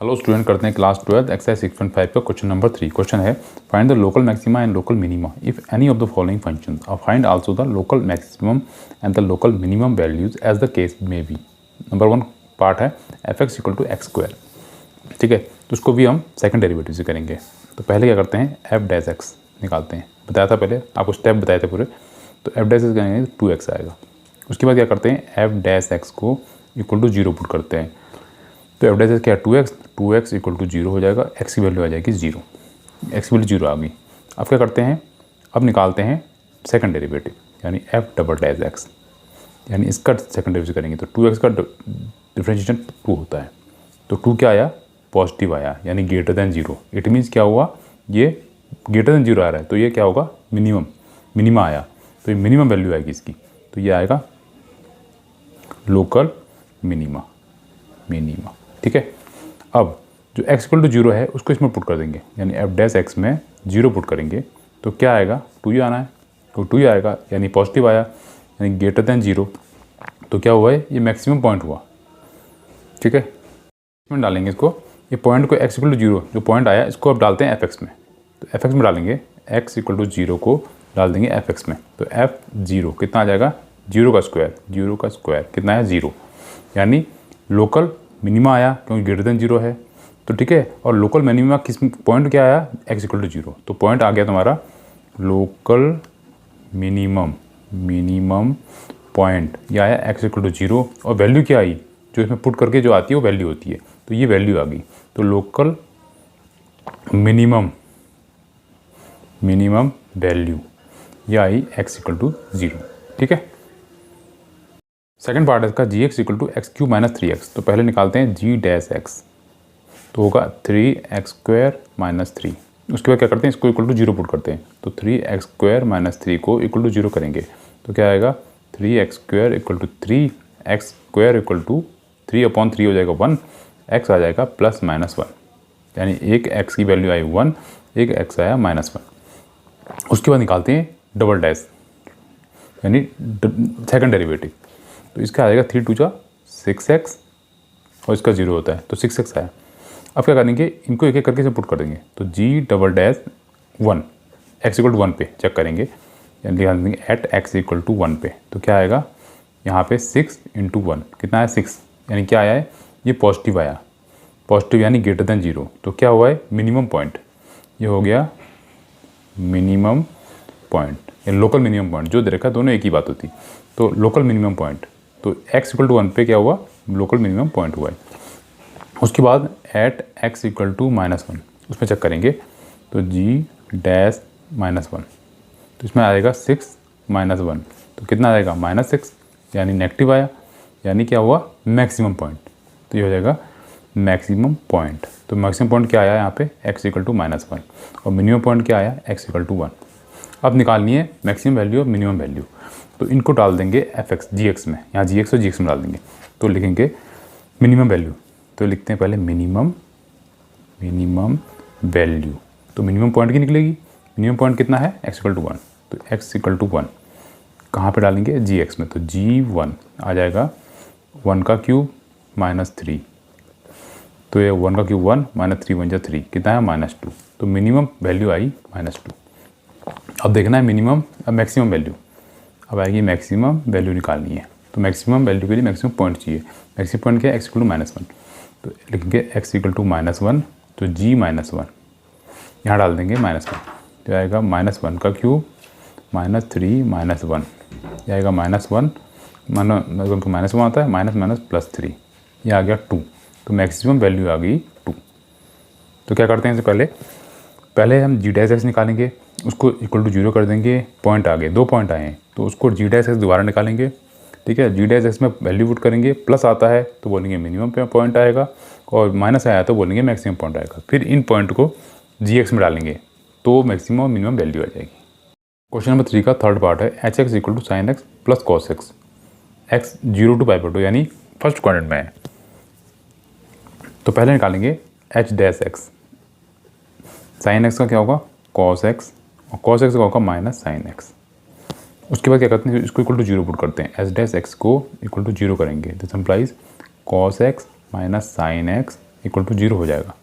Hello student, करते हैं class 12 exercise 6.5 का क्वेश्चन नंबर 3। क्वेश्चन है find the local maxima and local minima if any of the following functions और find also the local maximum and the local minimum values as the case may be. Number 1 part है F x equal to X square. ठीक है, तो उसको भी हम second derivative से करेंगे। तो पहले क्या करते हैं, एफ डैश एक्स निकालते हैं। बताया था पहले, आपको स्टेप बताए थे पूरे। तो एफ डैश एक्स करेंगे तो 2x आएगा। उसके बाद क्या करते हैं, एफ डैश एक्स को इक्वल टू 0 पुट करते हैं। तो एफ डैश एक्स क्या है, 2x इक्वल टू 0 हो जाएगा। एक्स की वैल्यू आ जाएगी 0, एक्स की वैल्यू 0 आ गई। अब क्या करते हैं, अब निकालते हैं सेकंड डेरिवेटिव यानी एफ डबल डैश एक्स, यानी इसका सेकंड डेरिवेटिव करेंगे तो 2x का डिफरेंशिएशन 2 होता है। तो 2 क्या आया, पॉजिटिव आया, यानी ग्रेटर देन 0। इट मीन्स क्या हुआ, ये ग्रेटर देन 0 आ रहा है तो ये क्या होगा, मिनिमा आया। तो ये मिनिमम वैल्यू आएगी इसकी, तो ये आएगा लोकल मिनिमा। ठीक है, अब जो x इक्वल टू 0 है उसको इसमें पुट कर देंगे, यानी एफ डैश एक्स में 0 पुट करेंगे तो क्या आएगा, 2 ही आना है। तो 2 ही आएगा, यानी पॉजिटिव आया, यानी ग्रेटर देन 0। तो क्या हुआ है, ये मैक्सिमम पॉइंट हुआ। ठीक है, इसमें डालेंगे इसको, ये पॉइंट को x इक्वल टू 0 जो पॉइंट आया इसको अब डालते हैं एफ एक्स में। तो एफ एक्स में डालेंगे, x इक्वल टू 0 को डाल देंगे एफ एक्स में। तो एफ 0 कितना आ जाएगा, 0 का स्क्वायर कितना है, 0, यानी लोकल मिनिमा आया क्योंकि ग्रेटर देन 0 है। तो ठीक है, और लोकल मिनिमा किस पॉइंट क्या आया, x इक्वल टू 0। तो पॉइंट आ गया तुम्हारा लोकल मिनिमम पॉइंट, यह आया x इक्वल टू 0। और वैल्यू क्या आई, जो इसमें पुट करके जो आती है वो वैल्यू होती है, तो ये वैल्यू आ गई। तो लोकल मिनिमम वैल्यू यह आई x इक्वल टू 0। ठीक है, सेकंड पार्ट है इसका G x equal to X cube minus 3x। तो पहले निकालते हैं जी डैश एक्स, तो होगा 3x स्क्वायर माइनस 3। उसके बाद क्या करते हैं, इसको इक्वल टू 0 पुट करते हैं। तो 3x स्क्वायर माइनस 3 को इक्वल टू 0 करेंगे तो क्या आएगा, 3x square equal to 3x square equal to 3/3 हो जाएगा 1, x आ जाएगा प्लस माइनस 1, यानी एक x की वैल्यू आई 1, एक x आया माइनस 1। उसके बाद निकालते हैं डबल डैश यानी सेकंड डेरिवेटिव। तो इसका आएगा 3 2 जा 6x और इसका 0 होता है तो 6x आया। अब क्या करेंगे, इनको एक एक करके से पुट कर देंगे। तो G double dash 1 x equal to 1 पे चेक करेंगे, यानी लिखा देंगे एट x इक्वल टू 1 पे। तो क्या आएगा, यहाँ पे 6 इंटू 1 कितना आया, 6, यानी क्या आया है, ये पॉजिटिव आया, पॉजिटिव यानी ग्रेटर देन 0। तो क्या हुआ है, मिनिमम पॉइंट, ये हो गया मिनिमम पॉइंट या लोकल मिनिमम पॉइंट, जो दे रखा दोनों एक ही बात होती। तो लोकल मिनिमम पॉइंट, तो x इक्वल टू 1 पे क्या हुआ, लोकल मिनिमम पॉइंट हुआ है। उसके बाद at x equal to minus 1 उसमें चेक करेंगे। तो g डैश माइनस 1, तो इसमें आएगा 6 माइनस 1, तो कितना आएगा -6, यानी नेगेटिव आया, यानी क्या हुआ, मैक्सिमम पॉइंट। तो ये हो जाएगा मैक्सिमम पॉइंट। तो मैक्सिमम पॉइंट क्या आया यहाँ पे, x इक्वल टू -1, और मिनिमम पॉइंट क्या आया, x इक्वल टू 1। अब निकालनी है मैक्सिमम वैल्यू और मिनिमम वैल्यू। तो इनको डाल देंगे एफ एक्स जी एक्स में, यहाँ जी एक्स और जी एक्स में डाल देंगे। तो लिखेंगे मिनिमम वैल्यू, तो लिखते हैं पहले मिनिमम वैल्यू। तो मिनिमम पॉइंट की निकलेगी, मिनिमम पॉइंट कितना है, x इक्वल टू 1। तो x इक्वल टू 1 कहाँ पे डालेंगे, जी एक्स में। तो g1 आ जाएगा 1 का क्यूब माइनस 3, तो ये 1 का क्यूब 1 माइनस 3 1 जा 3 कितना है, -2। तो मिनिमम वैल्यू आई -2। अब देखना है मिनिमम, अब मैक्सिमम वैल्यू, अब आएगी मैक्सिमम वैल्यू निकालनी है। तो मैक्सिमम वैल्यू के लिए मैक्सिमम पॉइंट चाहिए। मैक्सिमम पॉइंट क्या है, x इक्वल टू -1। तो लिखेंगे x इक्वल टू -1, तो g -1 यहाँ डाल देंगे -1, तो आएगा -1 का क्यूब -3 -1, यह आएगा -1 -1 आता है, माइनस प्लस 3, ये आ गया 2। तो मैक्सिमम वैल्यू आ गई 2। तो क्या करते हैं, इससे पहले हम जी डैश एक्स निकालेंगे, उसको इक्वल टू 0 कर देंगे। पॉइंट आ गए, 2 पॉइंट आए हैं, तो उसको जी डैश एक्स दोबारा निकालेंगे। ठीक है, जी डैश एक्स में वैल्यू पुट करेंगे, प्लस आता है तो बोलेंगे मिनिमम पॉइंट आएगा, और माइनस आया तो बोलेंगे मैक्सिमम पॉइंट आएगा। फिर इन पॉइंट को जी एक्स में डालेंगे तो मैक्सिमम और मिनिमम वैल्यू आ जाएगी। क्वेश्चन नंबर 3 का थर्ड पार्ट है H x equal to sine x plus cos x, x 0 to पाई/2 यानी फर्स्ट क्वाड्रेंट में है। तो पहले निकालेंगे H dash x, sine x का क्या होगा, कॉस एक्स, और कॉस एक्स का होगा माइनस साइन एक्स। उसके बाद क्या करते हैं, इसको इक्वल टू 0 पुट करते हैं, एच डैश एक्स को इक्वल टू 0 करेंगे। This implies cos x minus sine x equal to 0 हो जाएगा।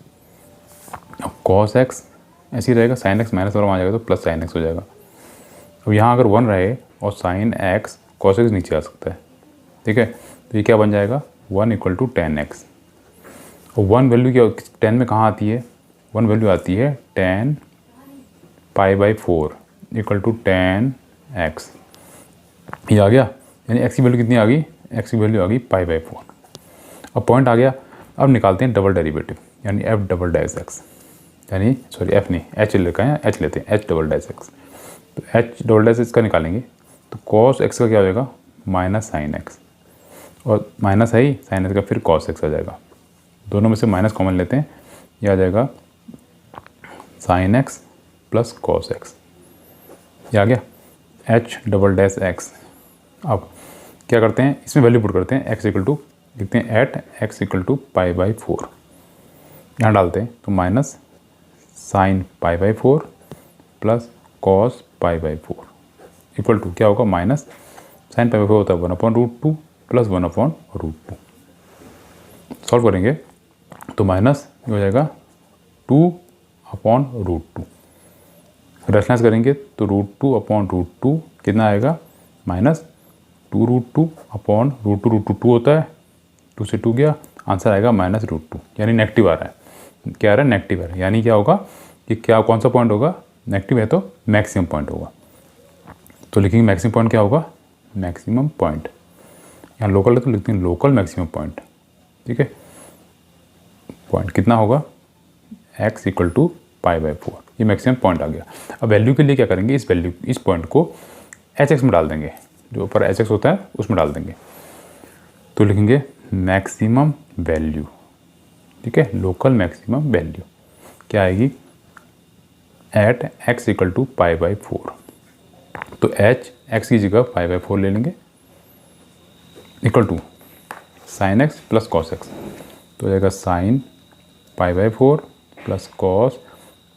अब कॉस एक्स ऐसे ही रहेगा, साइन एक्स माइनस वाला आ जाएगा तो प्लस साइन एक्स हो जाएगा। अब यहाँ अगर 1 रहे और साइन एक्स कॉस एक्स नीचे आ सकता है, ठीक है, तो ये क्या बन जाएगा 1 इक्वल टू टेन एक्स। और 1 वैल्यू क्या 10 में कहाँ आती है, 1 वैल्यू आती है 10 π/4 इक्वल टू 10 एक्स। ये आ गया, यानी एक्स की वैल्यू कितनी आ गई, एक्स की वैल्यू आ गई π/4। अब पॉइंट आ गया। अब निकालते हैं डबल डेरिवेटिव, यानी एफ डबल डैश एक्स, यानी सॉरी एफ नहीं एच लेकर हैं, एच लेते हैं, एच डबल डैश एक्स। तो एच डबल डैश एक्स का निकालेंगे तो कॉस एक्स का क्या हो जाएगा माइनस साइन एक्स, और माइनस है ही साइन एक्स का, फिर कॉस एक्स आ जाएगा। दोनों में से माइनस कॉमन लेते हैं, यह आ जाएगा sign x plus cos x. ये आ गया एच डबल डैश एक्स। अब क्या करते हैं, इसमें वैल्यू पुट करते हैं, एक्स इक्वल टू लिखते हैं एट एक्स इक्वल टू π/4, यहाँ डालते हैं तो minus sine π/4 plus cos π/4 equal to क्या होगा माइनस साइन π/4 होता है 1/√2 प्लस 1/√2। सॉल्व करेंगे तो माइनस हो जाएगा 2/√2। रेफरेंस करेंगे तो √2/√2 कितना आएगा माइनस 2√2/√2 होता है, 2 से 2 गया, आंसर आएगा -√2, यानी नेगेटिव आ रहा है। क्या आ रहा है नेगेटिव आ रहा है, यानी क्या होगा कि क्या कौन सा पॉइंट होगा, नेगेटिव है तो मैक्सिमम पॉइंट होगा। तो लिखेंगे मैक्सिमम पॉइंट क्या होगा, मैक्सिमम पॉइंट, यहाँ लोकल है तो लिखते हैं लोकल मैक्सिमम पॉइंट, ठीक है। पॉइंट कितना होगा x इक्वल टू π/4, ये मैक्सिमम पॉइंट आ गया। अब वैल्यू के लिए क्या करेंगे, इस वैल्यू इस पॉइंट को hx में डाल देंगे, जो ऊपर hx होता है उसमें डाल देंगे, तो लिखेंगे मैक्सिमम वैल्यू, ठीक है, लोकल मैक्सिमम वैल्यू क्या आएगी एट x इक्वल टू π/4। तो h x की जगह π/4 ले लेंगे equal to sine x plus cos x, तो जाएगा साइन π/4 प्लस कॉस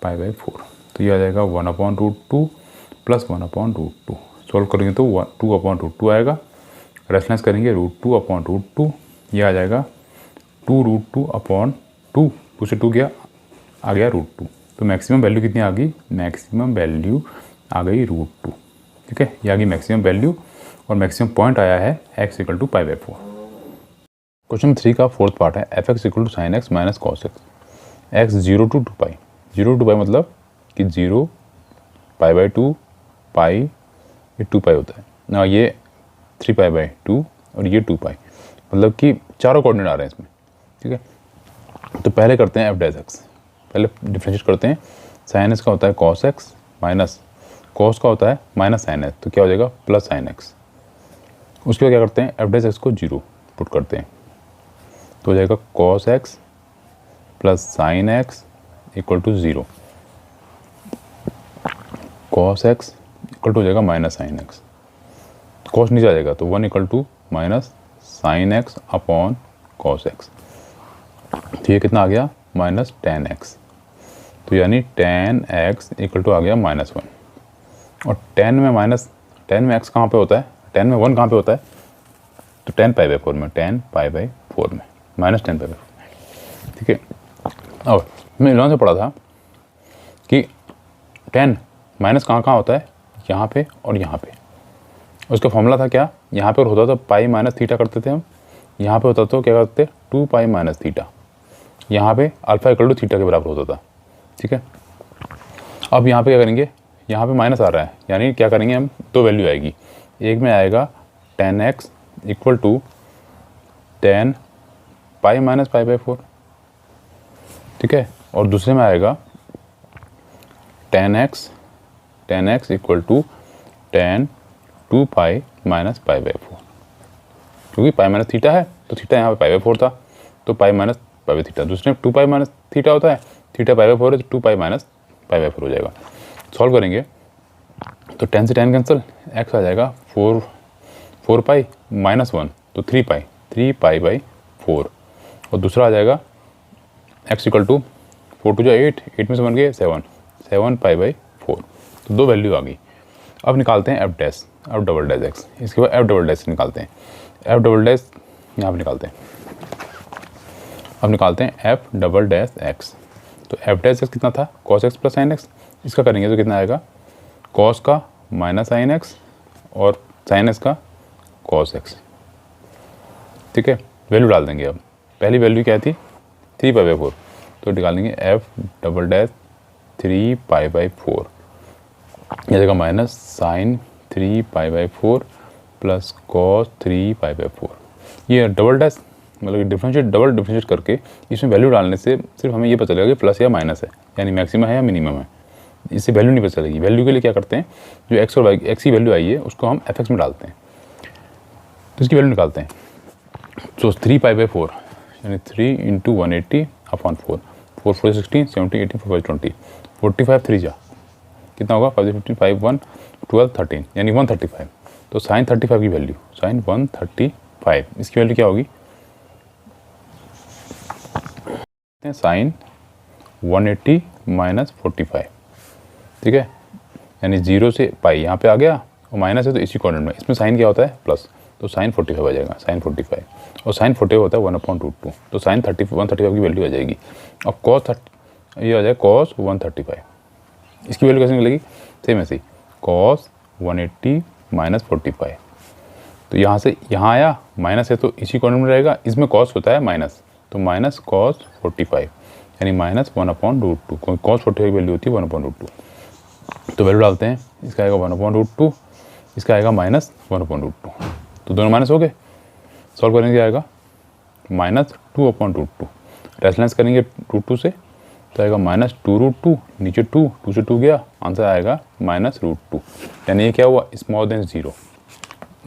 π/4, तो ये आ जाएगा 1/√2 प्लस 1/√2। सॉल्व करेंगे तो 2/√2 आएगा, रेफरेंस करेंगे √2/√2, ये आ जाएगा 2√2/2, 2 से 2 गया, आ गया √2। तो मैक्सिमम वैल्यू कितनी आ गई, मैक्सिमम वैल्यू आ गई √2, ठीक है, ये आ गई मैक्सिमम वैल्यू, और मैक्सिमम पॉइंट आया है x इक्वल टू π/4। क्वेश्चन 3 का फोर्थ पार्ट है F x equal to sine x minus cos x, x 0 to 2π, 0 to 2π मतलब कि 0 π/2 पाई, ये 2π होता है ना, ये 3π/2 और ये 2π, मतलब कि चारों कोऑर्डिनेट आ रहे हैं इसमें, ठीक है। तो पहले करते हैं एफ डैश एक्स, पहले डिफ्रेंशिएट करते हैं, साइन एक्स का होता है कॉस एक्स माइनस कॉस का होता है माइनस साइन एक्स, तो क्या हो जाएगा प्लस साइन एक्स। उसके बाद क्या करते हैं एफ डैश एक्स को 0 पुट करते हैं, तो हो जाएगा cos x plus sine x equal to 0, cos x equal to हो जाएगा माइनस साइन एक्स, कॉस नीचे आ जाएगा तो 1 equal to minus sine x upon cos x, तो ये कितना आ गया माइनस टेन एक्स, तो यानी टेन एक्स इक्वल टू आ गया -1। और 10 में एक्स कहाँ पे होता है, 10 में 1 कहाँ पे होता है, तो 10 π/4 में, 10 π/4 में, -10 π/4, ठीक है। अब मैं इलेवन से पढ़ा था कि 10 माइनस कहाँ होता है, यहाँ पे और यहाँ पे, उसका फॉर्मूला था क्या, यहाँ पे होता था पाई माइनस थीटा करते थे हम, यहाँ पे होता तो क्या करते 2π माइनस थीटा, यहाँ पे अल्फा इक्वल टू थीटा के बराबर होता था, ठीक है। अब यहाँ पे क्या करेंगे, यहाँ पे माइनस आ रहा है, यानी क्या करेंगे हम, दो वैल्यू आएगी, एक में आएगा 10x equal to 10 pi minus π/4, ठीक है, और दूसरे में आएगा 10x इक्वल टू 10 2π माइनस π/4, क्योंकि पाई माइनस थीटा है तो थीटा यहाँ पे π/4 था, तो पाई माइनस π/थीटा, दूसरे में 2π माइनस थीटा होता है, थीटा π/4 है तो 2π माइनस π/4 हो जाएगा। सॉल्व करेंगे तो 10 से 10 कैंसिल, x आ जाएगा 4π माइनस 1 तो 3π/4, और दूसरा आ जाएगा x इक्वल टू 4 टू 8, 8 में से बन गए 7π/4, तो दो वैल्यू आ गई। अब निकालते हैं एफ डबल डैश एक्स, इसके बाद एफ डबल डैश निकालते हैं, एफ डबल डैश यहाँ पर निकालते हैं, अब निकालते हैं एफ डबल डैश एक्स। तो एफ डैश एक्स कितना था, cos x plus sine x. इसका करेंगे तो कितना आएगा, कॉस का माइनस साइन एक्स और साइन एक्स का कॉस एक्स। ठीक है, वैल्यू डाल देंगे। अब पहली वैल्यू क्या थी, 3π/4, तो निकालेंगे एफ डबल डैश 3π/4 यह जगह माइनस साइन 3π/4 प्लस कॉस 3π/4। ये डबल डैश मतलब डबल डिफ्रेंशिएट करके इसमें वैल्यू डालने से सिर्फ हमें ये पता चलेगा कि प्लस या माइनस है, यानी मैक्सिमम है या मिनिमम है। इससे वैल्यू नहीं पता चलेगी। वैल्यू के लिए क्या करते हैं, जो एक्स और वाई एक्स की वैल्यू आई है उसको हम एफ एक्स में डालते हैं, तो इसकी वैल्यू निकालते हैं। तो 3π/4 यानी 3 × 180/4, 4 4 16, 70 18 4 5 20, 45 3 जा कितना होगा, 5 15 5 1 12 13 यानी 135। तो साइन 35 की वैल्यू, साइन 135 इसकी वैल्यू क्या होगी, साइन 180 माइनस 45। ठीक है, यानी 0 से पाई यहाँ पे आ गया और माइनस है तो इसी कॉर्नर में, इसमें साइन क्या होता है प्लस, तो साइन 45 आ जाएगा, साइन 45 और साइन 45 होता है 1/√2, तो साइन 135 की वैल्यू आ जाएगी। और कॉस ये आ जाएगा कॉस 135, इसकी वैल्यू कैसे मिलेगी, सेम ऐसे ही कॉस 180 माइनस 45। तो यहाँ से यहाँ आया माइनस है तो इसी कॉर्नर में रहेगा, इसमें कॉस होता है माइनस, तो माइनस कॉस 45 यानी माइनस 1/√2, कॉस 45 की वैल्यू होती है 1/√2। तो वैल्यू डालते हैं, इसका आएगा 1/√2, इसका आएगा माइनस 1/√2, तो दोनों माइनस हो गए। सॉल्व करेंगे क्या आएगा, माइनस 2/√2, रेफरेंस करेंगे √2 से तो आएगा माइनस 2√2, नीचे 2 से 2 गया, आंसर आएगा माइनस √2। यानी ये क्या हुआ, स्मॉल देन 0,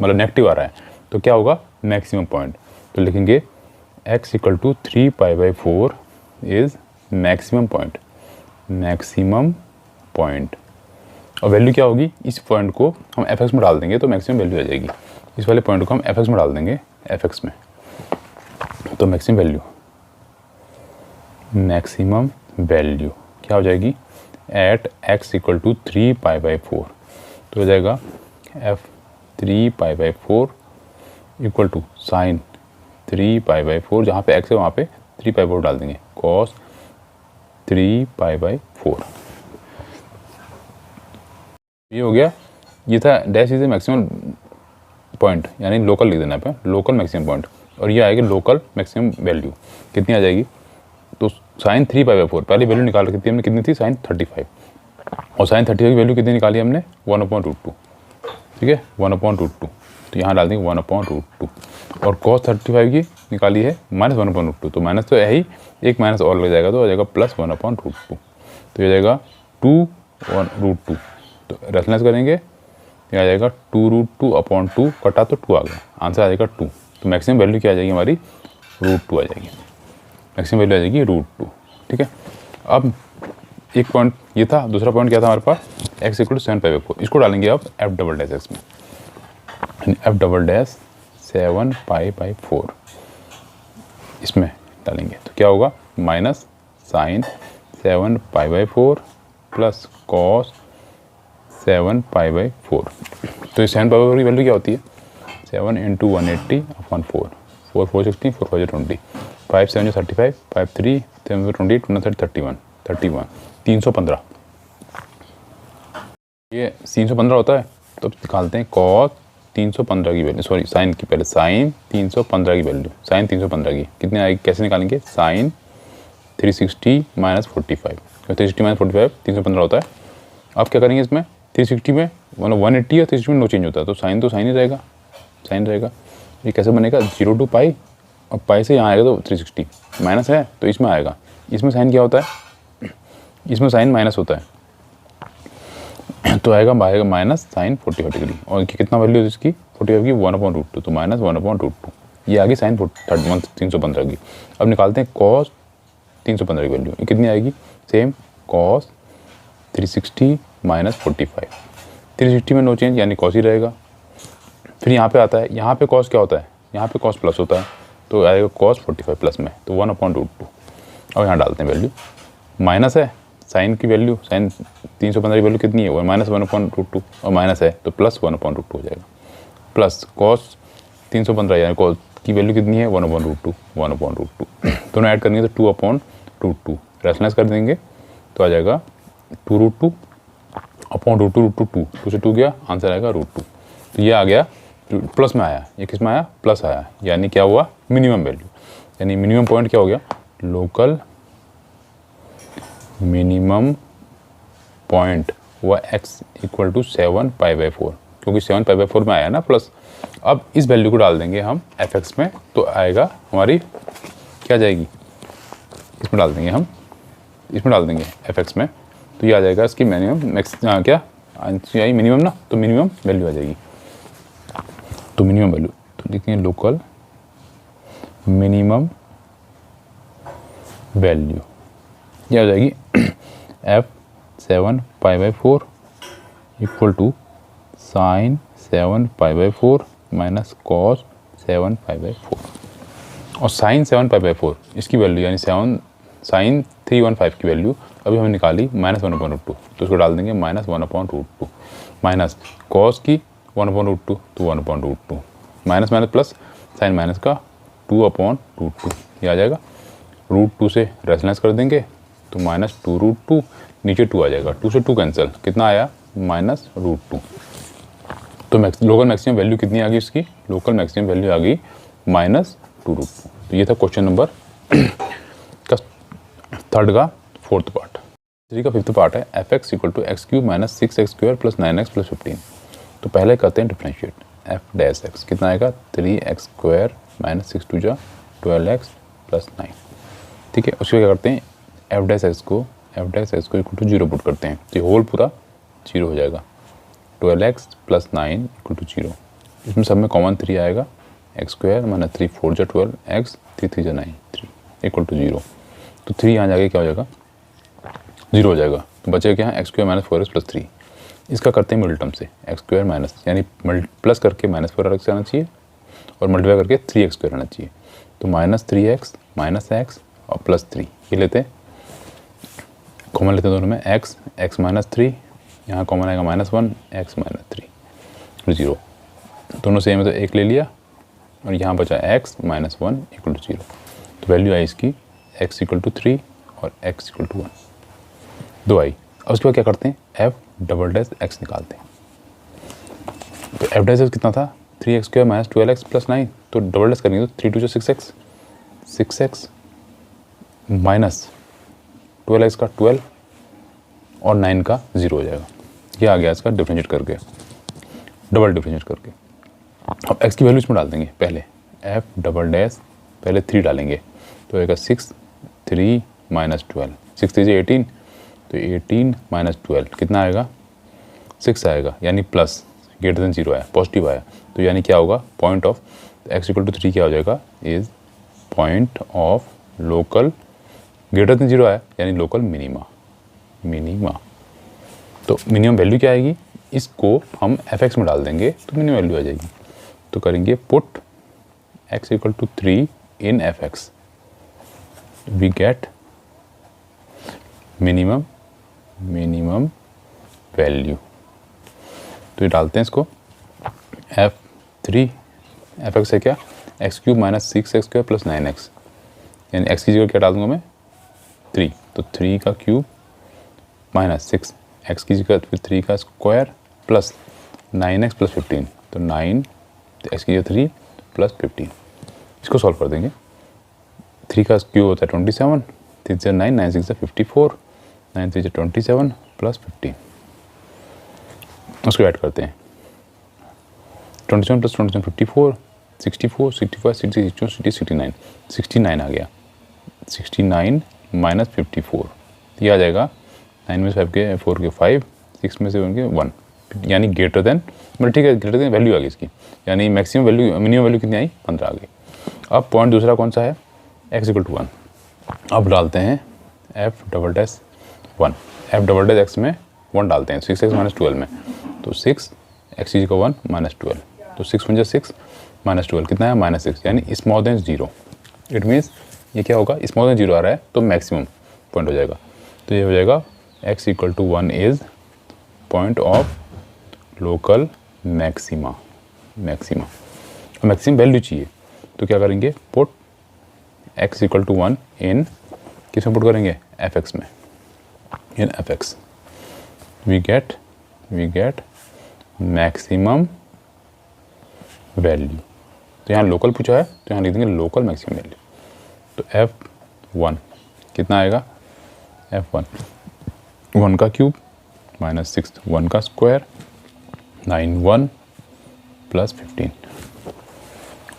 मतलब नेगेटिव आ रहा है, तो क्या होगा मैक्सिमम पॉइंट। तो लिखेंगे x = 3π/4 is maximum point, maximum point. और वैल्यू क्या होगी, इस पॉइंट को हम एफ एक्स में डाल देंगे तो मैक्सिमम वैल्यू आ जाएगी। इस वाले पॉइंट को हम एफ एक्स में डाल देंगे, एफ एक्स में, तो मैक्सिमम वैल्यू क्या हो जाएगी, एट x = 3π/4, तो हो जाएगा एफ 3π/4 = साइन 3π/4, जहाँ पे x है वहाँ पे 3π/4 डाल देंगे, कॉस 3π/4। ये हो गया, ये था dash is a maximum point, यानी लोकल लिख देना पे, लोकल मैक्सिमम पॉइंट। और ये आएगी लोकल मैक्सिमम वैल्यू कितनी आ जाएगी, तो साइन 3π/4 पहली वैल्यू निकाल रखी थी हमने, कितनी थी साइन 35, और साइन 35 की वैल्यू कितनी निकाली हमने 1/√2। ठीक है, 1/√2, तो यहाँ डाल देंगे 1/√2। और cos 35 की निकाली है माइनस 1/√2, तो माइनस तो है ही, एक माइनस और लग जाएगा तो आ जाएगा प्लस 1/√2, तो ये आ जाएगा 2/√2। तो रेफरेंस करेंगे ये आ जाएगा 2√2/2, कटा तो 2 आ गया, आंसर आ जाएगा 2। तो मैक्सिमम वैल्यू क्या आ जाएगी हमारी, √2 आ जाएगी, मैक्सिमम वैल्यू आ जाएगी √2। ठीक है, अब एक पॉइंट ये था, दूसरा पॉइंट क्या था हमारे पास, x = 7π/4, इसको डालेंगे अब एफ डबल डैश एक्स में, एफ डबल डैश 7π/4 इसमें डालेंगे तो क्या होगा, माइनस साइन 7π/4 प्लस कॉस 7π/4। तो इस 7π/4 की वैल्यू क्या होती है, 7 × 180/4, 4 4 16, 4 5 20, 5 7 35, 5 3 7 28, 31 315। ये 315 होता है, तो निकालते हैं कॉस 315 की वैल्यू, सॉरी साइन की, पहले साइन 315 की वैल्यू, साइन 315 की कितनी आएगी, कैसे निकालेंगे, साइन 360 माइनस 45, 360 माइनस 45 315 होता है। अब क्या करेंगे इसमें, 360 में मतलब 180 और 360 में नो चेंज होता है, तो साइन ही रहेगा, साइन रहेगा। ये कैसे बनेगा, 0 to पाई, और पाई से यहाँ आएगा तो 360, माइनस है तो इसमें आएगा, इसमें साइन क्या होता है, इसमें साइन माइनस होता है, तो आएगा माइनस साइन 45 डिग्री। और कितना वैल्यू है इसकी 45 की, 1/√2, तो माइनस 1/√2। ये आ गई साइन 315 की। अब निकालते हैं कॉस 315 की वैल्यू, ये कितनी आएगी, सेम कॉस 360 माइनस 45, 360 में नो चेंज यानी कॉस ही रहेगा। फिर यहाँ पे आता है, यहाँ पे कॉस क्या होता है, यहाँ पे कॉस प्लस होता है, तो आएगा कॉस 45 प्लस में, तो 1/√2। और यहाँ डालते हैं वैल्यू, माइनस है साइन की वैल्यू, साइन 315 की वैल्यू कितनी है, वो माइनस 1/√2, और माइनस है तो प्लस 1/√2 हो जाएगा, प्लस कॉस 315 यानी की वैल्यू कितनी है 1/√2, 1/√2 दोनों ऐड करेंगे तो 2/√2, रेशनलाइज कर देंगे तो आ जाएगा 2√2 अपॉन √2, 2 से 2 गया, आंसर आएगा √2। तो ये आ गया प्लस में आया, ये किस में आया, प्लस आया, यानी क्या हुआ, मिनिमम वैल्यू, यानी मिनिमम पॉइंट क्या हो गया, लोकल मिनिमम पॉइंट हुआ x = 7 π/4, क्योंकि 7 π/4 में आया ना प्लस। अब इस वैल्यू को डाल देंगे हम fx में, तो आएगा हमारी क्या जाएगी, इसमें डाल देंगे हम, इसमें डाल देंगे fx में, तो ये आ जाएगा इसकी मिनिमम मैक्स क्या आई मिनिमम ना, तो मिनिमम वैल्यू आ जाएगी। तो मिनिमम वैल्यू तो लिखेंगे लोकल मिनिमम वैल्यू, ये आ जाएगी f7 π/4 = sin 7 π/4 माइनस cos 7 π/4। और sin 7 π/4 इसकी वैल्यू यानी sin 315 की वैल्यू अभी हमने निकाली -1/√2, तो उसको डाल देंगे -1/√2 माइनस cos की 1/√2, तो 1/√2 minus minus plus sign minus का 2/√2, ये आ जाएगा। √2 से रेशनलाइज कर देंगे तो -2√2, नीचे 2 आ जाएगा, 2 से 2 कैंसिल, कितना आया -√2। तो लोकल मैक्सिमम वैल्यू कितनी आ गई इसकी, लोकल मैक्सिमम वैल्यू आ गई -2√2। तो ये था क्वेश्चन नंबर का थर्ड का फोर्थ पार्ट। थ्री का फिफ्थ पार्ट है fx = x³ - 6x² + 9x + 15। तो पहले करते हैं डिफ्रेंशिएट, f' कितना आएगा 3x² - 6 × 2 = 12x + 9, ठीक है। उसके क्या करते हैं f' को = 0 पुट करते हैं, तो होल पूरा 0 हो जाएगा, 12x + 9 = 0। इसमें सब में कॉमन 3 आएगा, x² - 3 4 × 12 x 3 3 × 9 3 = 0। तो 3 यहाँ जाके क्या हो जाएगा 0 हो जाएगा, तो बचेगा क्या है x² - 4x + 3। इसका करते हैं मिडिल टर्म से x² माइनस, यानी प्लस करके -4 अलग से आना चाहिए और मल्टीप्लाई करके 3x² आना चाहिए। तो -3x -x और +3 ये लेते हैं, कॉमन लेते हैं दोनों में, x - 3, यहाँ कॉमन आएगा -1 x - 3 0, दोनों सेम है तो 1 ले लिया, और यहाँ बचा x - 1 = 0। तो वैल्यू आई इसकी x = 3 और x = 1, 2 आई। अब उसके बाद क्या करते हैं f" निकालते हैं। तो f' कितना था 3x² - 12x + 9, तो डबल करेंगे तो 3 2 = 6x, 6x माइनस 12x का 12 और 9 का 0 हो जाएगा। ये आ गया इसका डिफरेंशिएट करके, डबल डिफरेंशिएट करके। अब x की वैल्यू इसमें डाल देंगे, पहले f" पहले 3 डालेंगे तो आएगा 6 3 - 12, 6 3 = 18, तो 18 - 12 कितना आएगा 6 आएगा, यानी प्लस >0 आया, पॉजिटिव आया, तो यानी क्या होगा पॉइंट ऑफ x = 3 क्या हो जाएगा इज पॉइंट ऑफ लोकल >0 आया, यानी लोकल मिनिमा। तो मिनिमम वैल्यू क्या आएगी, इसको हम fx में डाल देंगे तो मिनिमम वैल्यू आ जाएगी। तो करेंगे put x = 3 in fx, we get minimum value. तो ये डालते हैं इसको, f3 fx है क्या x³ - 6x² + 9x, यानी x की जगह क्या डाल दूंगा मैं 3, तो 3 का क्यूब माइनस 6 x की जगह फिर 3 का स्क्वायर प्लस 9x + 15, तो 9 x की जगह 3 + 15। इसको सॉल्व कर देंगे, 3 का क्यूब होता है 27, 3 से 9 9 6 54, 9 3 27 + 15। उसको ऐड करते हैं 27 + 27 54, 64 65 66 69 69 आ गया, 69 - 54 ये आ जाएगा, 9 में से 5 के 4 के 5, 6 में से 1 के 1, यानी ग्रेटर देन, मतलब ठीक है ग्रेटर देन वैल्यू आ गई इसकी, यानी मैक्सिमम वैल्यू मिनिमम वैल्यू कितनी आई 15 आ गई। अब पॉइंट दूसरा कौन सा है x = 1। अब डालते हैं f'1, f'(x) में 1 डालते हैं 6x - 12 में, तो 6 x की जगह 1 - 12, तो 6 × 6 - 12 कितना है -6, यानी स्मॉल देन 0। इट मीन्स ये क्या होगा स्मॉल देन 0 आ रहा है तो मैक्सिमम पॉइंट हो जाएगा। तो ये हो जाएगा x = 1 is point of local maxima. Maximum value चाहिए, तो क्या करेंगे, put x equal to 1 in, किस में पुट करेंगे, fx में, in fx we get maximum value. तो यहाँ लोकल पूछा है तो यहाँ लिख देंगे लोकल मैक्सिमम वैल्यू। तो f1 कितना आएगा, f1 1 का क्यूब माइनस 6 1 का स्क्वायर 9 1 प्लस 15,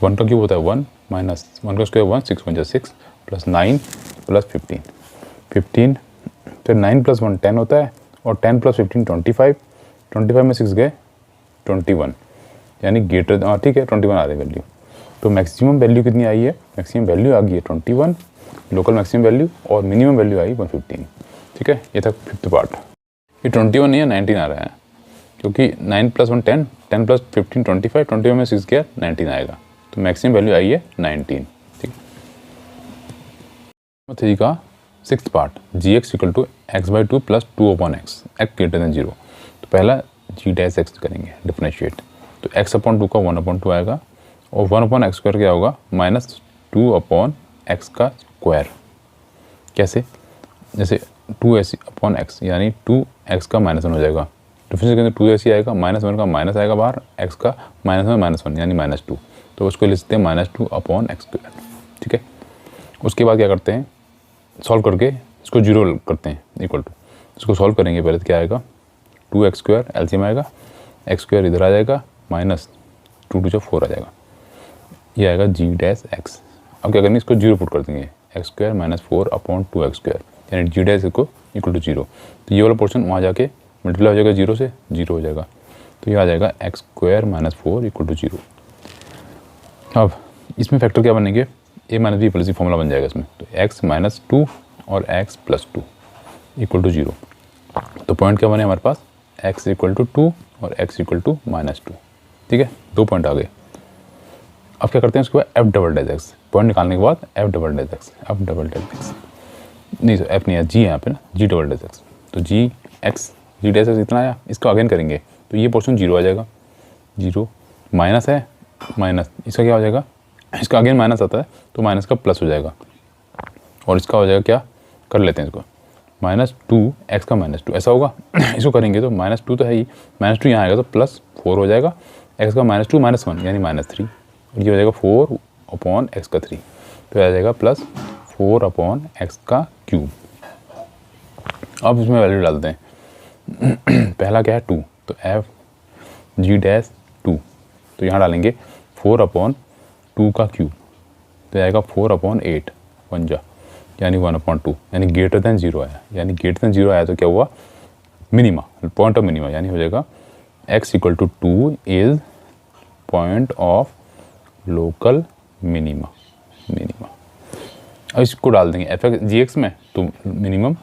1 का क्यूब होता है 1 माइनस 1 का स्क्वायर 1 6 1 जा 6 प्लस 9 प्लस 15 फिर 9 प्लस 1 10 होता है और 10 प्लस 15 25 में 6 गए 21, यानी ग्रेटर, ठीक है 21 आ रही वैल्यू। तो मैक्सिमम वैल्यू कितनी आई है, मैक्सिमम वैल्यू आ गई है 21 लोकल मैक्सिमम वैल्यू, और मिनिमम वैल्यू आई 115। ठीक है, ये था 5th पार्ट। ये 21 नहीं है 19 आ रहा है, क्योंकि 9 प्लस 1 10, 10 प्लस 15 25, 21 में 6 गया 19 आएगा। तो मैक्सिमम वैल्यू आई है 19। ठीक है, 3 का 6th part, g x equal to x/2 plus 2/x, x greater than 0। तो पहला जी डैश एक्स करेंगे डिफरेंशिएट, तो x/2 का 1/2 आएगा और 1/x स्क्वायर क्या होगा, माइनस 2/x का स्क्वायर। कैसे, जैसे 2ac/x यानी 2x का -1 हो जाएगा, डिफरेंशिएट करेंगे 2ac आएगा, -1 का माइनस आएगा बाहर, x का -1 यानी -2, तो उसको लिखते हैं -2/x स्क्वायर। ठीक है, उसके बाद क्या करते हैं, सॉल्व करके इसको 0 करते हैं इक्वल टू, इसको सॉल्व करेंगे पहले तो क्या आएगा, 2x स्क्वायर एलसीएम आएगा, x स्क्वायर इधर आ जाएगा, माइनस 2 2 4 आ जाएगा, ये आएगा जी डैश एक्स। अब क्या करेंगे, इसको 0 पुट कर देंगे, x स्क्वायर -4/2x स्क्वायर, यानी जी डैश को इक्वल टू 0। तो ये वाला पोर्शन वहाँ जाके मल्टीप्लाई हो जाएगा 0 से, 0 हो जाएगा, तो ये आ जाएगा x स्क्वायर -4 इक्वल टू 0। अब इसमें फैक्टर क्या बनेंगे, a minus b plus c formula बन जाएगा इसमें, तो x माइनस 2 और x प्लस 2 इक्वल टू 0। तो पॉइंट क्या बने हमारे पास, x इक्वल टू 2 और x इक्वल टू -2। ठीक है, 2 पॉइंट आ गए। अब क्या करते हैं, उसके बाद f double dash x, point निकालने के बाद f double dash x, f double dash x नहीं, तो f नहीं है, g यहाँ पे ना, g डबल डैश x। तो g डैश x इतना आया, इसको अगेन करेंगे तो ये पोर्शन 0 आ जाएगा, 0 माइनस है, माइनस इसका क्या हो जाएगा, इसका अगेन माइनस आता है तो माइनस का प्लस हो जाएगा, और इसका हो जाएगा क्या, कर लेते हैं इसको, -2x का -2 ऐसा होगा। इसको करेंगे तो -2 तो है ही, -2 यहाँ आएगा तो +4 हो जाएगा, x का -2 -1 यानी -3, और ये हो जाएगा 4/x का 3, तो आ जाएगा +4/x का क्यूब। अब इसमें वैल्यू डालते हैं। पहला क्या है 2, तो f g डैश 2, तो यहाँ डालेंगे 4/2 का क्यूब, तो आएगा 4/8 1 जा, यानी 1/2, यानी ग्रेटर देन 0 आया, यानी ग्रेटर देन 0 आया तो क्या हुआ, मिनिमा, पॉइंट ऑफ मिनिमा, यानी हो जाएगा x equal to 2 is point of local minima. अब इसको डाल देंगे f(g(x) में, तो मिनिमम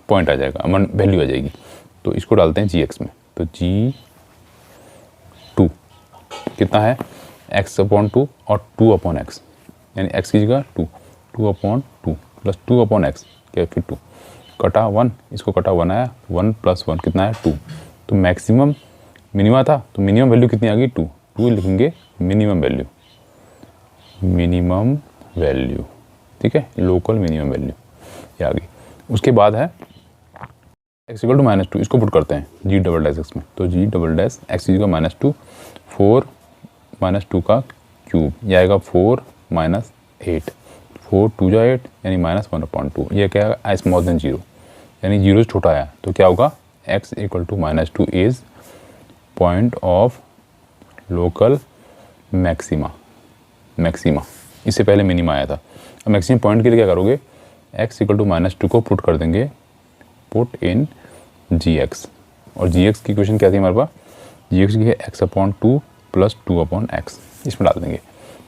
पॉइंट आ जाएगा, वैल्यू आ जाएगी, तो इसको डालते हैं g(x) में, तो g2 कितना है, x/2 और 2/x, यानी x की जगह 2/2 प्लस 2/x क्या फिर 2 कटा 1, इसको कटा 1 आया, 1 + 1 कितना है 2। तो मैक्सिमम मिनिमा था, तो मिनिमम वैल्यू कितनी आ गई 2 लिखेंगे मिनिमम वैल्यू। ठीक है, लोकल मिनिमम वैल्यू ये आ गई। उसके बाद है x इक्वल टू -2, इसको पुट करते हैं g डबल डैश x में, तो g डबल डैश x की जगह -2, 4 -2 का क्यूब, ये आएगा 4 - 8, 4 2 जा 8 यानी -1/2, ये क्या है स्मॉल देन 0, यानी 0 से छोटा आया, तो क्या होगा x equal to -2 is point of local maxima. इससे पहले मिनिमा आया था। अब मैक्सिमम पॉइंट के लिए क्या करोगे, x इक्वल टू -2 को पुट कर देंगे, पुट इन gx, और gx की इक्वेशन क्या थी हमारे पास, gx की है x/2 प्लस 2/x, इसमें डाल देंगे,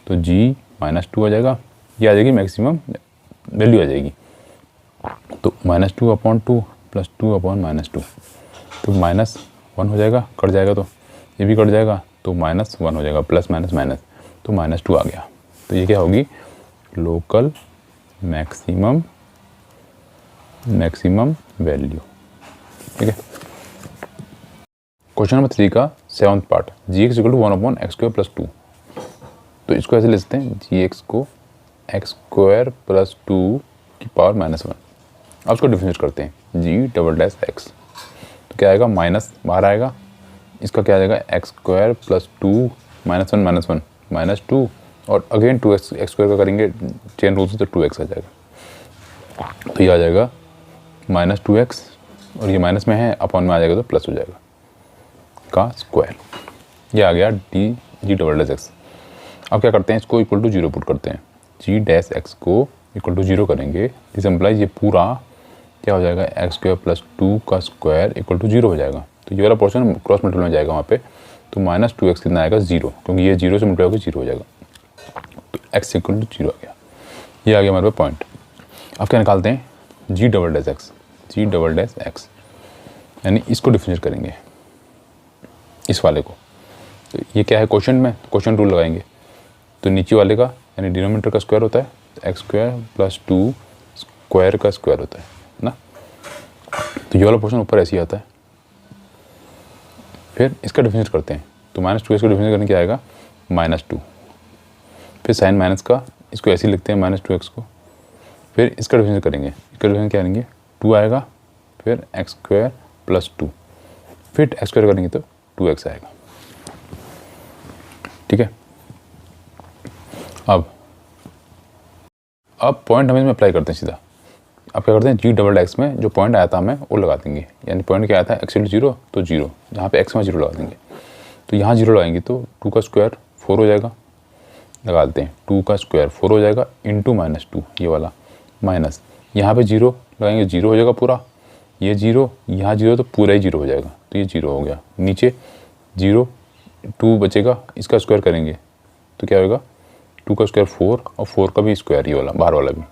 तो g -2 आ जाएगा, ये आ जाएगी मैक्सिमम वैल्यू आ जाएगी, तो -2/2 प्लस 2/-2, तो -1 हो जाएगा, कट जाएगा तो ये भी कट जाएगा, तो -1 हो जाएगा, प्लस माइनस माइनस, तो -2 आ गया। तो ये क्या होगी, लोकल मैक्सिमम वैल्यू। ठीक है, क्वेश्चन नंबर 3 का 7th part, gx equal to 1/x² + 2, तो तो इसको ऐसे ले सकते हैं जी एक्स को एक्स स्क्वायर प्लस 2 की पावर -1। अब इसको डिफरेंशिएट करते हैं जी डबल डैश एक्स, तो क्या आएगा माइनस बाहर आएगा, इसका क्या आ जाएगा एक्स स्क्वायर प्लस 2 -1 -2 और अगेन 2x एक्स स्क्वायर का करेंगे चेन रूल से तो 2x आ जाएगा, तो ये आ जाएगा -2x और ये माइनस में है अपॉन में आ जाएगा तो प्लस हो जाएगा का स्क्वायर। ये आ गया जी डबल डैश एक्स। अब क्या करते हैं इसको इक्वल टू 0 पुट करते हैं, जी डैश एक्स को इक्वल टू 0 करेंगे, दिस एम्प्लाइज ये पूरा क्या हो जाएगा एक्स स्क्वायर प्लस 2 का स्क्वायर इक्वल टू 0 हो जाएगा। तो ये वाला पोर्शन क्रॉस मल्टीप्लाई में जाएगा वहाँ पे, तो -2x कितना आएगा 0, क्योंकि ये 0 से मल्टीप्लाई होकर 0 हो जाएगा, तो x इक्वल टू 0 आ गया। ये आ गया हमारे पास पॉइंट। अब क्या निकालते हैं जी डबल डैश एक्स, यानी इसको डिफरेंशिएट करेंगे इस वाले को, तो ये क्या है क्वेश्चन में, क्वेश्चन रूल लगाएंगे, तो नीचे वाले का यानी डिनोमिनेटर का स्क्वायर होता है एक्स स्क्वायर प्लस 2 स्क्वायर का स्क्वायर होता है ना, तो ये वाला पोर्शन ऊपर ऐसे ही आता है। फिर इसका डिफरेंशिएट करते हैं, तो -2x को डिफरेंशिएट करने क्या आएगा -2, फिर साइन माइनस का इसको ऐसे ही लिखते हैं -2x को, फिर इसका डिफरेंशिएट करेंगे, इसका डिफरेंशिएट क्या करेंगे 2 आएगा, फिर एक्स स्क्वायर प्लस 2, फिर एक्स स्क्वायर करेंगे तो 2x आएगा, ठीक है। अब पॉइंट हम इसमें अप्लाई करते हैं सीधा। अब क्या करते हैं जी डबल एक्स में जो पॉइंट आया था हमें वो लगा देंगे, यानी पॉइंट क्या आया था एक्स 0 तो 0, जहाँ पे एक्स में 0 लगा देंगे, तो यहाँ 0 लगाएंगे तो 2 का स्क्वायर 4 हो जाएगा, लगा देते हैं 2 का स्क्वायर 4 हो जाएगा इंटू -2 ये वाला माइनस, यहाँ पे 0 लगाएंगे 0 हो जाएगा पूरा, ये 0 यहाँ 0 तो पूरा ही 0 हो जाएगा, तो ये 0 हो गया, नीचे 0 2 बचेगा, इसका स्क्वायर करेंगे तो क्या होगा 2 का स्क्वायर 4 और 4 का भी स्क्वायर ये वाला बाहर वाला भी,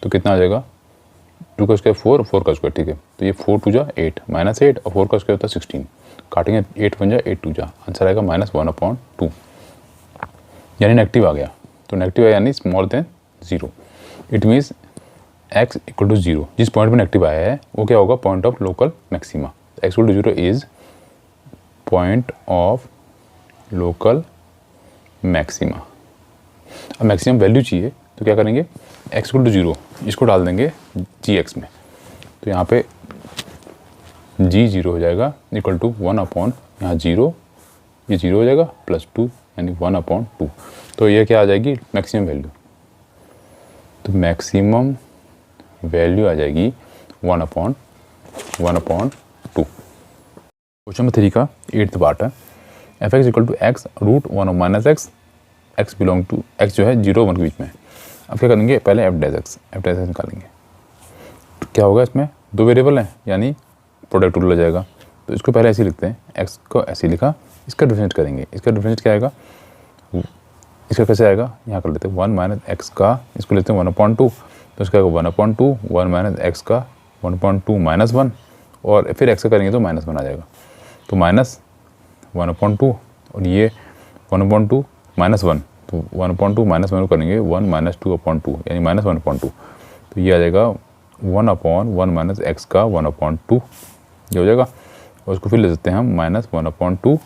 तो कितना आ जाएगा 2 का स्क्वायर 4 4 का स्क्वायर, ठीक है, तो ये 4 2 जा 8 -8 और 4 का स्क्वायर होता है 16, काटेंगे 8 1 जा 8 2 जा, आंसर आएगा -1/2, यानी नेगेटिव आ गया, तो नेगेटिव है यानी small then 0, it means x equal to 0, जिस पॉइंट पर नेगेटिव आया है वो क्या होगा point of local maxima, x equal to 0 is point of local maxima. अब मैक्सिमम वैल्यू चाहिए तो क्या करेंगे x इक्वल टू 0 इसको डाल देंगे जी एक्स में, तो यहाँ पे g 0 हो जाएगा इक्वल टू 1/, यहाँ 0 ये 0 हो जाएगा प्लस 2 यानी 1/2, तो ये क्या आ जाएगी मैक्सिमम वैल्यू, तो मैक्सिमम वैल्यू आ जाएगी 1/2। क्वेश्चन नंबर 3 का 8th पार्ट है, f(x) equal to x root 1 - x, x belong to x जो है 0 1 के बीच में। अब क्या करेंगे पहले f डैश एक्स निकालेंगे, तो क्या होगा इसमें 2 वेरिएबल हैं यानी प्रोडक्ट रूल हो जाएगा, तो इसको पहले ऐसे लिखते हैं, x को ऐसे लिखा, इसका डिफरेंशिएट करेंगे, इसका डिफरेंशिएट क्या आएगा, इसका कैसे आएगा यहाँ कर लेते हैं 1 - x का, इसको लेते हैं 1/2, तो इसका 1/2 1 - x का 1/2 -1 और फिर x का करेंगे तो -1 आ जाएगा, तो -1/2 और ये 1/2 -1, तो 1/2 -1 करेंगे 1 - 2/2 यानी -1/2, तो ये आ जाएगा 1/1 - x का 1/2 ये हो जाएगा, और उसको फिर ले सकते हैं हम -1/2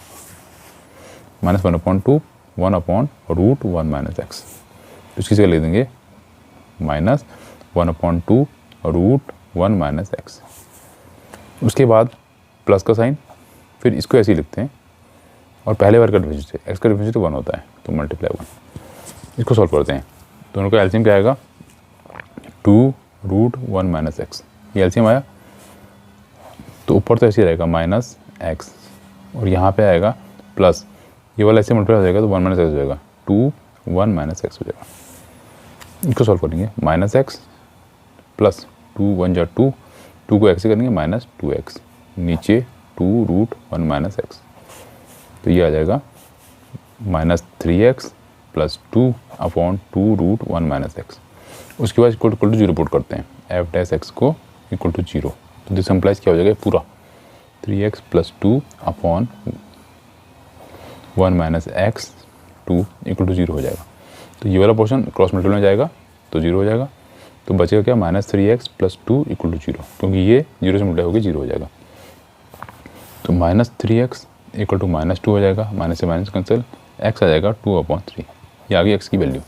1/√1 - x, तो इसकी जगह ले देंगे -1/2 √1 - x, उसके बाद प्लस का साइन, फिर इसको ऐसे ही लिखते हैं और पहले बार का डिफरेंशिएट x का डिफरेंशिएट 1 होता है तो मल्टीप्लाई 1, इसको सॉल्व करते हैं, दोनों का एलसीएम क्या आएगा 2√1 - x, ये एलसीएम आया, तो ऊपर तो ऐसे ही रहेगा -x और यहाँ पे आएगा प्लस, ये वाला ऐसे मल्टीप्लाई हो जाएगा तो 1 - x हो जाएगा 2 1 - x हो जाएगा, इसको सॉल्व करेंगे -x प्लस 2 1 जा 2 को x से करेंगे -2x, नीचे 2√1 - x, तो ये आ जाएगा -3x प्लस 2/2√1 - x, उसके बाद इक्वल टू 0 पुट करते हैं, f डैश x को इक्वल टू 0, तो दिस एम्प्लाइज क्या हो जाएगा पूरा 3x plus 2/1 - x 2 equal to 0 हो जाएगा, तो ये वाला पोर्शन क्रॉस मल्टीप्लाई में जाएगा तो 0 हो जाएगा, तो बचेगा क्या -3x प्लस 2 इक्वल टू 0, क्योंकि ये 0 से मल्टीप्लाई होकर 0 हो जाएगा, तो -3x इक्वल टू -2 हो जाएगा, माइनस से माइनस कैंसिल, x आ जाएगा 2/3, ये आ गई एक्स की वैल्यू।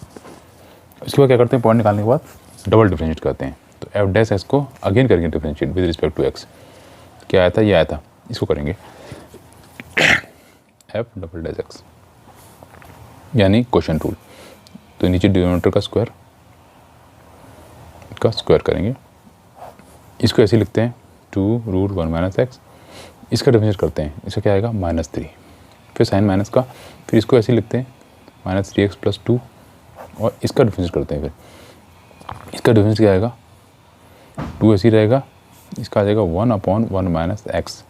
इसके बाद क्या करते हैं, पॉइंट निकालने के बाद डबल डिफरेंशिएट करते हैं। तो एफ डैश एक्स को अगेन करेंगे differentiate with respect to x. क्या आया था, ये आया था, इसको करेंगे एफ डबल डैश एक्स यानी क्वेश्चन रूल। तो नीचे डिनोमिनेटर का स्क्वायर करेंगे, इसको ऐसे लिखते हैं 2√1 माइनस एक्स। इसका डिफरेंशिएट करते हैं, इसका क्या आएगा -3, फिर साइन माइनस का, फिर इसको ऐसे लिखते हैं -3x + 2 और इसका डिफरेंशिएट करते हैं। फिर इसका डिफरेंस क्या आएगा, 2 ऐसे ही रहेगा, इसका आ जाएगा 1/1 माइनस एक्स,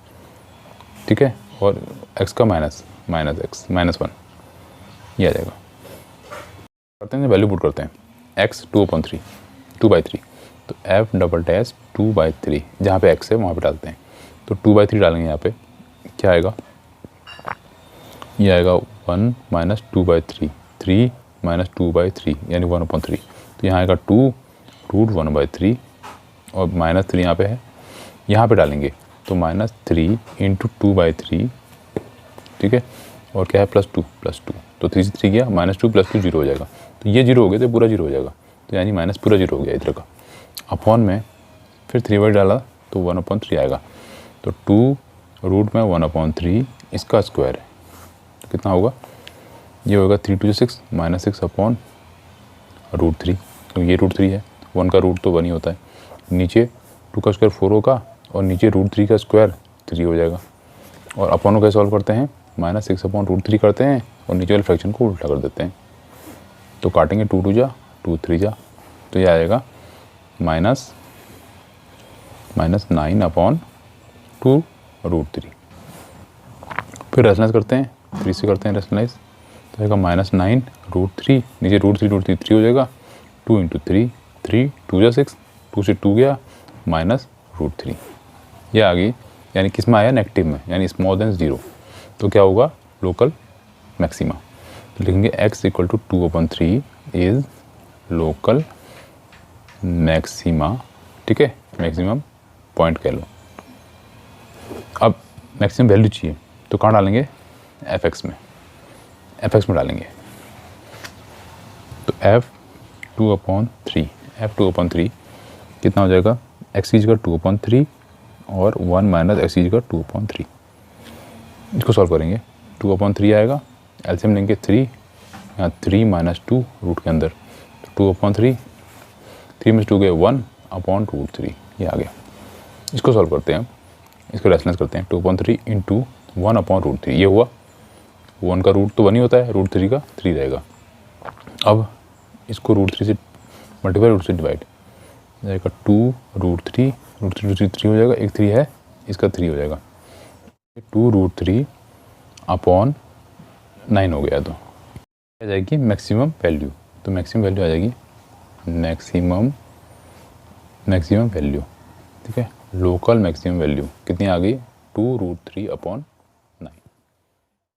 ठीक है, और x का माइनस x -1 ये आ जाएगा। करते हैं वैल्यू पुट करते हैं, x 2/3 तो f डबल डैश 2/3 जहाँ पे x है वहाँ पे डालते हैं। तो 2/3 डालेंगे यहाँ पे, क्या आएगा, ये आएगा 1 - 2/3 3 - 2/3 यानी 1/3। तो यहाँ आएगा 2√1/3 और -3 यहाँ पे है, यहाँ पे डालेंगे तो -3 × 2/3, ठीक है, और क्या है +2 तो 3 से 3 गया, -2 + 2 0 हो जाएगा। तो ये 0 हो गया तो पूरा 0 हो जाएगा, तो यानी माइनस पूरा 0 हो गया इधर का। अपॉन में फिर 3 डाला तो 1/3 आएगा। तो 2√1/3 इसका स्क्वायर है तो कितना होगा, ये होगा 3 × 2 = 6 -6/√3। तो ये √3 है, 1 का रूट तो 1 ही होता है। नीचे 2 का स्क्वायर 4 होगा और नीचे √3 का स्क्वायर 3 हो जाएगा। और अपॉन को कैसे सॉल्व करते हैं, -6/√3 करते हैं और नीचे वाले फ्रैक्शन को उल्टा कर देते हैं। तो काटेंगे 2 × 2 = 2 3 = तो ये आएगा -9/2√3। फिर रेशनलाइज करते हैं, 3 से करते हैं रेशनलाइज, तो आएगा -9√3, नीचे √3 3 हो जाएगा, 2 × 3 3 2 = 6, 2 से 2 गया -√3 ये आ गई। यानी किस में आया, नेगेटिव में, यानी स्मॉल देन 0। तो क्या होगा, लोकल मैक्सिमा। तो लिखेंगे x = 2/3 इज़ लोकल मैक्सिमा, ठीक है, मैक्सिमम पॉइंट कह लो। अब मैक्सिमम वैल्यू चाहिए तो कहाँ डालेंगे, fx में डालेंगे। तो f2/3 कितना हो जाएगा, x की जगह 2/3 और 1 - x की जगह 2/3। इसको सॉल्व करेंगे, 2/3 आएगा, एलसीएम लेंगे 3, यहाँ 3 - 2 रूट के अंदर, 2/3 3 में 2 गए 1/√3 ये आ गया। इसको सॉल्व करते हैं, इसको रेशनलाइज करते हैं, 2/3 × 1/√3 ये हुआ, 1 का रूट तो 1 ही होता है, √3 का 3 रहेगा। अब इसको √3 से मल्टीप्लाई, रूट से डिवाइड जाएगा, 2√3 3 हो जाएगा, एक 3 है, इसका 3 हो जाएगा, 2√3/9 हो गया। तो आ जाएगी मैक्सिमम वैल्यू, तो मैक्सिमम वैल्यू आ जाएगी मैक्सिमम वैल्यू, ठीक है, लोकल मैक्सिमम वैल्यू कितनी आ गई, 2√3/9।